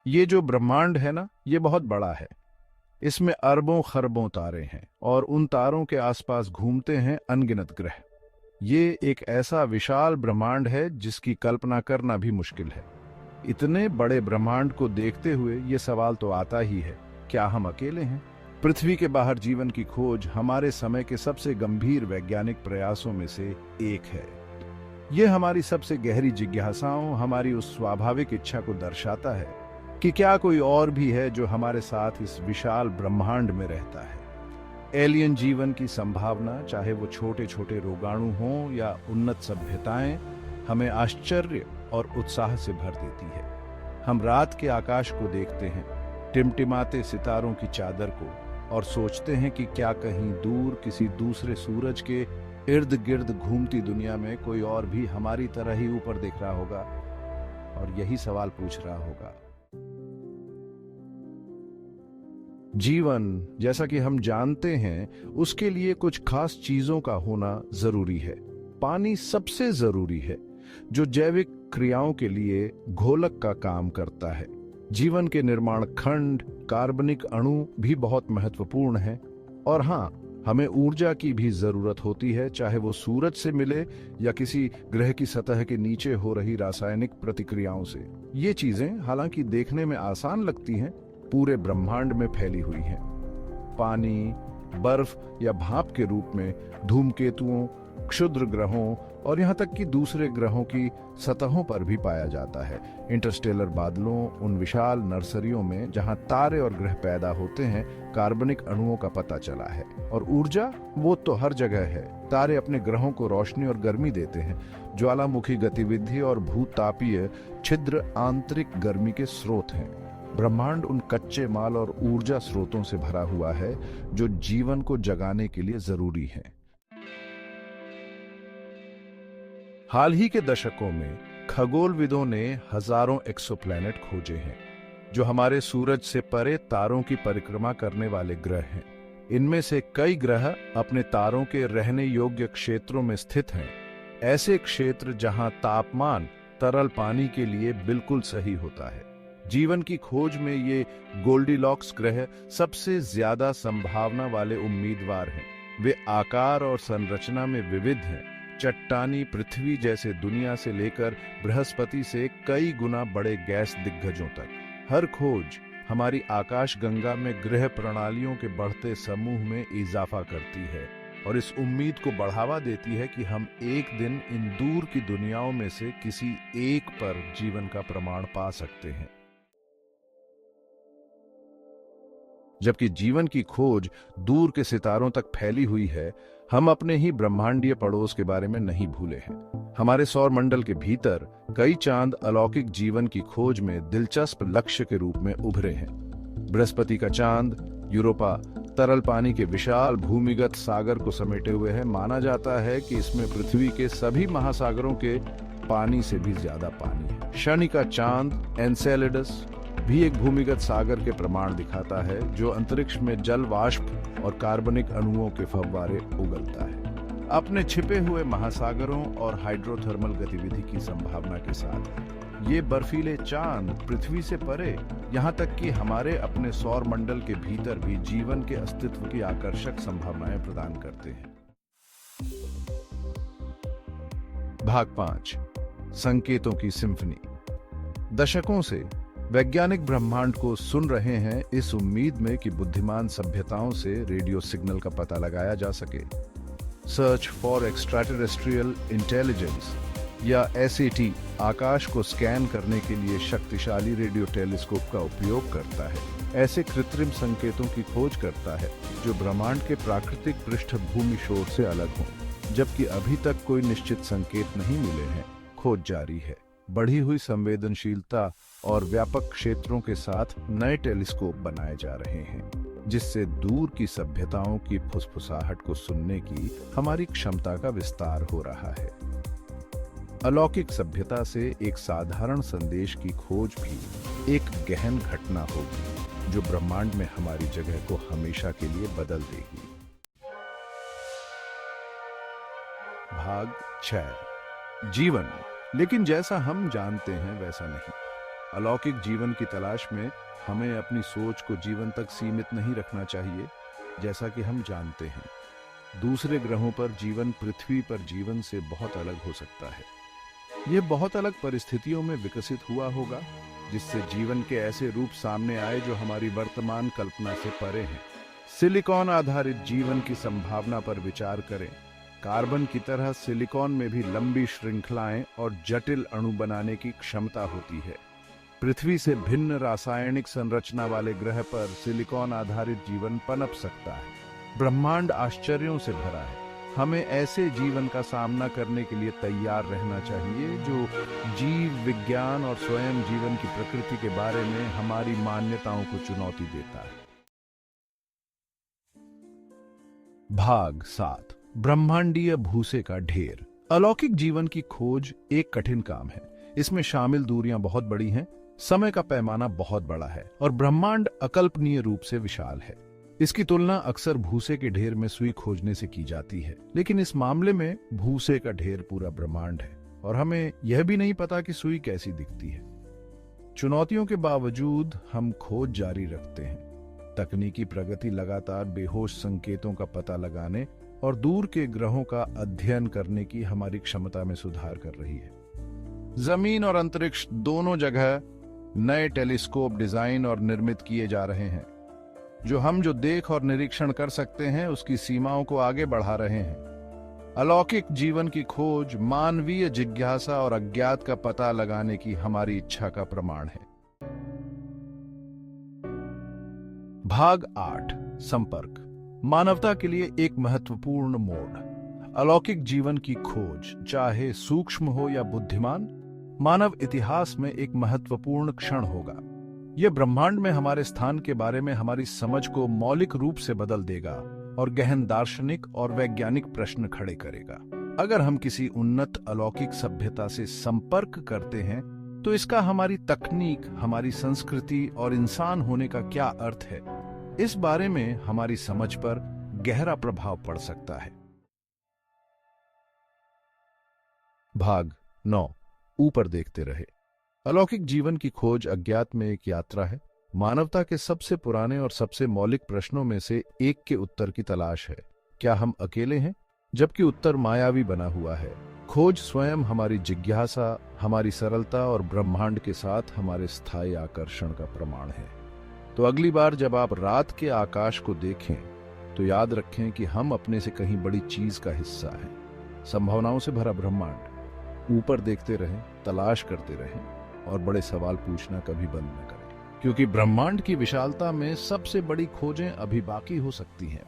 ये जो ब्रह्मांड है ना, ये बहुत बड़ा है। इसमें अरबों खरबों तारे हैं और उन तारों के आसपास घूमते हैं अनगिनत ग्रह। ये एक ऐसा विशाल ब्रह्मांड है जिसकी कल्पना करना भी मुश्किल है। इतने बड़े ब्रह्मांड को देखते हुए ये सवाल तो आता ही है, क्या हम अकेले हैं? पृथ्वी के बाहर जीवन की खोज हमारे समय के सबसे गंभीर वैज्ञानिक प्रयासों में से एक है। ये हमारी सबसे गहरी जिज्ञासाओं, हमारी उस स्वाभाविक इच्छा को दर्शाता है कि क्या कोई और भी है जो हमारे साथ इस विशाल ब्रह्मांड में रहता है। एलियन जीवन की संभावना, चाहे वो छोटे छोटे रोगाणु हों या उन्नत सभ्यताएं, हमें आश्चर्य और उत्साह से भर देती है। हम रात के आकाश को देखते हैं, टिमटिमाते सितारों की चादर को, और सोचते हैं कि क्या कहीं दूर किसी दूसरे सूरज के इर्द गिर्द घूमती दुनिया में कोई और भी हमारी तरह ही ऊपर देख रहा होगा और यही सवाल पूछ रहा होगा। जीवन, जैसा कि हम जानते हैं, उसके लिए कुछ खास चीजों का होना जरूरी है। पानी सबसे जरूरी है, जो जैविक क्रियाओं के लिए घोलक का काम करता है। जीवन के निर्माण खंड, कार्बनिक अणु भी बहुत महत्वपूर्ण हैं। और हाँ, हमें ऊर्जा की भी जरूरत होती है, चाहे वो सूरज से मिले या किसी ग्रह की सतह के नीचे हो रही रासायनिक प्रतिक्रियाओं से। ये चीजें हालांकि देखने में आसान लगती हैं, पूरे ब्रह्मांड में फैली हुई हैं। पानी, बर्फ या भाप के रूप में धूमकेतुओं, क्षुद्र ग्रहों और यहाँ तक कि दूसरे ग्रहों की सतहों पर भी पाया जाता है। इंटरस्टेलर बादलों, उन विशाल नर्सरियों में जहाँ तारे और ग्रह पैदा होते हैं, कार्बनिक अणुओं का पता चला है। और ऊर्जा, वो तो हर जगह है। तारे अपने ग्रहों को रोशनी और गर्मी देते हैं। ज्वालामुखी गतिविधि और भूतापीय छिद्र आंतरिक गर्मी के स्रोत हैं। ब्रह्मांड उन कच्चे माल और ऊर्जा स्रोतों से भरा हुआ है जो जीवन को जगाने के लिए जरूरी हैं। हाल ही के दशकों में खगोलविदों ने हजारों एक्सोप्लैनेट खोजे हैं, जो हमारे सूरज से परे तारों की परिक्रमा करने वाले ग्रह हैं। इनमें से कई ग्रह अपने तारों के रहने योग्य क्षेत्रों में स्थित हैं, ऐसे क्षेत्र जहां तापमान तरल पानी के लिए बिल्कुल सही होता है। जीवन की खोज में ये गोल्डीलॉक्स ग्रह सबसे ज्यादा संभावना वाले उम्मीदवार हैं। वे आकार और संरचना में विविध हैं, चट्टानी पृथ्वी जैसे दुनिया से लेकर बृहस्पति से कई गुना बड़े गैस दिग्गजों तक। हर खोज हमारी आकाशगंगा में ग्रह प्रणालियों के बढ़ते समूह में इजाफा करती है और इस उम्मीद को बढ़ावा देती है कि हम एक दिन इन दूर की दुनियाओं में से किसी एक पर जीवन का प्रमाण पा सकते हैं। जबकि जीवन की खोज दूर के सितारों तक फैली हुई है, हम अपने ही ब्रह्मांडीय पड़ोस के बारे में नहीं भूले हैं। हमारे सौर मंडल के भीतर कई चांद अलौकिक जीवन की खोज में दिलचस्प लक्ष्य के रूप में उभरे हैं। बृहस्पति का चांद, यूरोपा, तरल पानी के विशाल भूमिगत सागर को समेटे हुए है। माना जाता है कि इसमें पृथ्वी के सभी महासागरों के पानी से भी ज्यादा पानी है। शनि का चांद एनसेलेडस भी एक भूमिगत सागर के प्रमाण दिखाता है, जो अंतरिक्ष में जल वाष्प और कार्बनिक अणुओं के फव्वारे उगलता है। अपने छिपे हुए महासागरों और हाइड्रोथर्मल गतिविधि की संभावना के साथ ये बर्फीले चांद पृथ्वी से परे, यहाँ तक कि हमारे अपने सौर मंडल के भीतर भी जीवन के अस्तित्व की आकर्षक संभावनाएं प्रदान करते हैं। भाग 5, संकेतों की सिम्फनी। दशकों से वैज्ञानिक ब्रह्मांड को सुन रहे हैं, इस उम्मीद में कि बुद्धिमान सभ्यताओं से रेडियो सिग्नल का पता लगाया जा सके। सर्च फॉर एक्स्ट्राटेरेस्ट्रियल इंटेलिजेंस या SAT आकाश को स्कैन करने के लिए शक्तिशाली रेडियो टेलीस्कोप का उपयोग करता है। ऐसे कृत्रिम संकेतों की खोज करता है जो ब्रह्मांड के प्राकृतिक पृष्ठभूमि शोर से अलग हों। जबकि अभी तक कोई निश्चित संकेत नहीं मिले हैं, खोज जारी है। बढ़ी हुई संवेदनशीलता और व्यापक क्षेत्रों के साथ नए टेलीस्कोप बनाए जा रहे हैं, जिससे दूर की सभ्यताओं की फुसफुसाहट को सुनने की हमारी क्षमता का विस्तार हो रहा है। अलौकिक सभ्यता से एक साधारण संदेश की खोज भी एक गहन घटना होगी, जो ब्रह्मांड में हमारी जगह को हमेशा के लिए बदल देगी। भाग 6, जीवन, लेकिन जैसा हम जानते हैं वैसा नहीं। अलौकिक जीवन की तलाश में हमें अपनी सोच को जीवन तक सीमित नहीं रखना चाहिए। जैसा कि हम जानते हैं, दूसरे ग्रहों पर जीवन पृथ्वी पर जीवन से बहुत अलग हो सकता है। यह बहुत अलग परिस्थितियों में विकसित हुआ होगा, जिससे जीवन के ऐसे रूप सामने आए जो हमारी वर्तमान कल्पना से परे हैं। सिलिकॉन आधारित जीवन की संभावना पर विचार करें। कार्बन की तरह सिलिकॉन में भी लंबी श्रृंखलाएं और जटिल अणु बनाने की क्षमता होती है। पृथ्वी से भिन्न रासायनिक संरचना वाले ग्रह पर सिलिकॉन आधारित जीवन पनप सकता है। ब्रह्मांड आश्चर्यों से भरा है। हमें ऐसे जीवन का सामना करने के लिए तैयार रहना चाहिए जो जीव विज्ञान और स्वयं जीवन की प्रकृति के बारे में हमारी मान्यताओं को चुनौती देता है। भाग 7, ब्रह्मांडीय भूसे का ढेर। अलौकिक जीवन की खोज एक कठिन काम है। इसमें शामिल दूरियां बहुत बड़ी हैं, समय का पैमाना बहुत बड़ा है और ब्रह्मांड अकल्पनीय रूप से विशाल है। इसकी तुलना अक्सर भूसे के ढेर में सुई खोजने से की जाती है, लेकिन इस मामले में भूसे का ढेर पूरा ब्रह्मांड है और हमें यह भी नहीं पता कि सुई कैसी दिखती है। चुनौतियों के बावजूद हम खोज जारी रखते हैं। तकनीकी प्रगति लगातार बेहोश संकेतों का पता लगाने और दूर के ग्रहों का अध्ययन करने की हमारी क्षमता में सुधार कर रही है। जमीन और अंतरिक्ष दोनों जगह नए टेलीस्कोप डिजाइन और निर्मित किए जा रहे हैं, जो देख और निरीक्षण कर सकते हैं उसकी सीमाओं को आगे बढ़ा रहे हैं। अलौकिक जीवन की खोज मानवीय जिज्ञासा और अज्ञात का पता लगाने की हमारी इच्छा का प्रमाण है। भाग 8, संपर्क। मानवता के लिए एक महत्वपूर्ण मोड़। अलौकिक जीवन की खोज, चाहे सूक्ष्म हो या बुद्धिमान, मानव इतिहास में एक महत्वपूर्ण क्षण होगा। यह ब्रह्मांड में हमारे स्थान के बारे में हमारी समझ को मौलिक रूप से बदल देगा और गहन दार्शनिक और वैज्ञानिक प्रश्न खड़े करेगा। अगर हम किसी उन्नत अलौकिक सभ्यता से संपर्क करते हैं तो इसका हमारी तकनीक, हमारी संस्कृति और इंसान होने का क्या अर्थ है, इस बारे में हमारी समझ पर गहरा प्रभाव पड़ सकता है। भाग 9, ऊपर देखते रहे। अलौकिक जीवन की खोज अज्ञात में एक यात्रा है। मानवता के सबसे पुराने और सबसे मौलिक प्रश्नों में से एक के उत्तर की तलाश है। क्या हम अकेले हैं? जबकि उत्तर मायावी बना हुआ है। खोज स्वयं हमारी जिज्ञासा, हमारी सरलता और ब्रह्मांड के साथ हमारे स्थायी आकर्षण का प्रमाण है। तो अगली बार जब आप रात के आकाश को देखें तो याद रखें कि हम अपने से कहीं बड़ी चीज का हिस्सा हैं। संभावनाओं से भरा ब्रह्मांड। ऊपर देखते रहें, तलाश करते रहें और बड़े सवाल पूछना कभी बंद न करें, क्योंकि ब्रह्मांड की विशालता में सबसे बड़ी खोजें अभी बाकी हो सकती हैं।